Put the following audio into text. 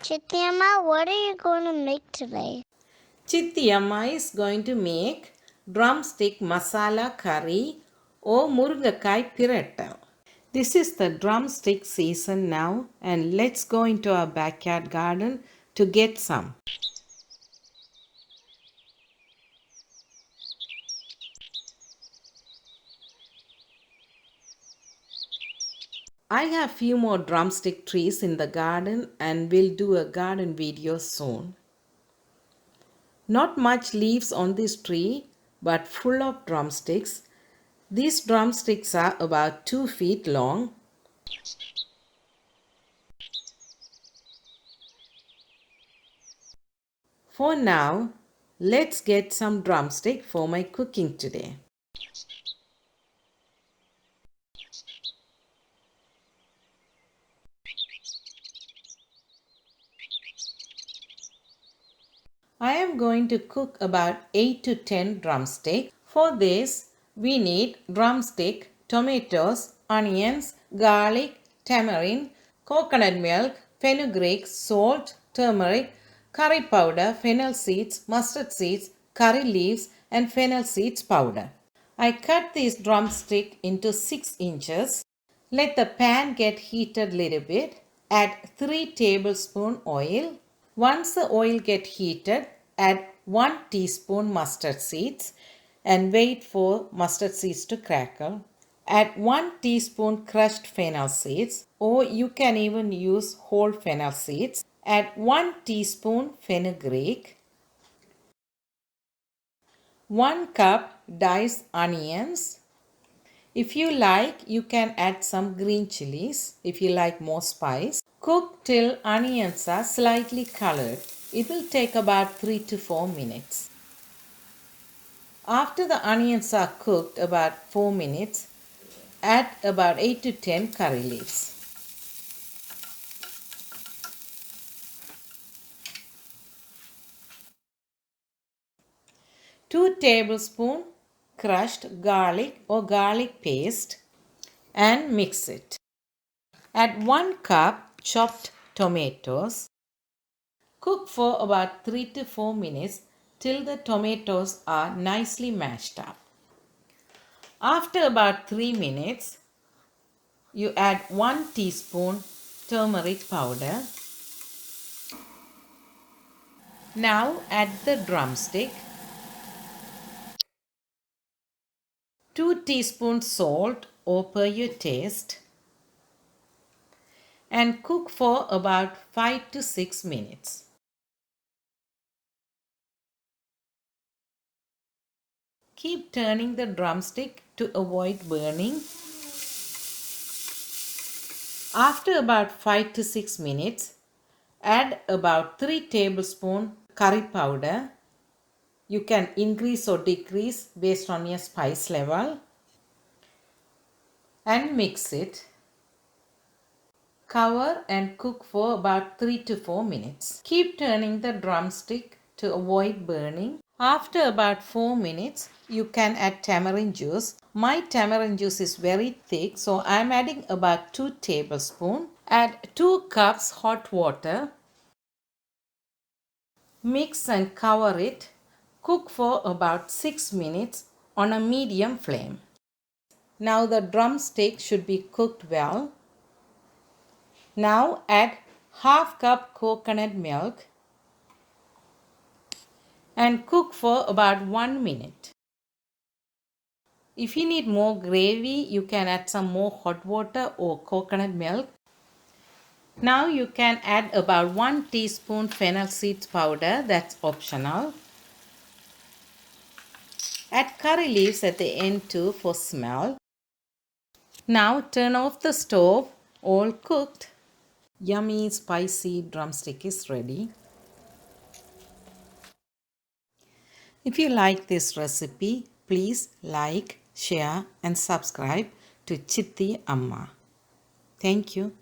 Chithi Amma, what are you going to make today? Chithi Amma is going to make Drumstick Masala curry or Murungakai Pirattal. This is the drumstick season now, and let's go into our backyard garden to get some. I have few more drumstick trees in the garden and will do a garden video soon. Not much leaves on this tree, but full of drumsticks. These drumsticks are about 2 feet long. For now, let's get some drumstick for my cooking today. I am going to cook about 8 to 10 drumsticks. For this, we need drumstick, tomatoes, onions, garlic, tamarind, coconut milk, fenugreek, salt, turmeric, curry powder, fennel seeds, mustard seeds, curry leaves and fennel seeds powder. I cut these drumstick into 6 inches. Let the pan get heated little bit. Add 3 tablespoon oil. Once the oil get heated, add 1 teaspoon mustard seeds and wait for mustard seeds to crackle. Add 1 teaspoon crushed fennel seeds, or you can even use whole fennel seeds. Add 1 teaspoon fenugreek. 1 cup diced onions. If you like, you can add some green chilies if you like more spice. Cook till onions are slightly colored. It will take about 3 to 4 minutes. After the onions are cooked about 4 minutes, add about 8 to 10 curry leaves. Two tablespoons crushed garlic or garlic paste and mix it. Add 1 cup chopped tomatoes. Cook for about 3 to 4 minutes till the tomatoes are nicely mashed up. After about 3 minutes, you add 1 teaspoon turmeric powder. Now add the drumstick, 2 teaspoons salt or per your taste, and cook for about 5 to 6 minutes. Keep turning the drumstick to avoid burning. After about 5 to 6 minutes, add about 3 tablespoons curry powder. You can increase or decrease based on your spice level. And mix it. Cover and cook for about 3 to 4 minutes. Keep turning the drumstick to avoid burning. After about 4 minutes, you can add tamarind juice. My tamarind juice is very thick, so I am adding about 2 tablespoons. Add 2 cups hot water. Mix and cover it. Cook for about 6 minutes on a medium flame. Now the drumstick should be cooked well. Now add half cup coconut milk and cook for about 1 minute. If you need more gravy, you can add some more hot water or coconut milk. Now you can add about 1 teaspoon fennel seeds powder, that's optional. Add curry leaves at the end too for smell. Now turn off the stove, all cooked. Yummy spicy drumstick is ready. If you like this recipe, please like, share and subscribe to Chithi Amma. Thank you.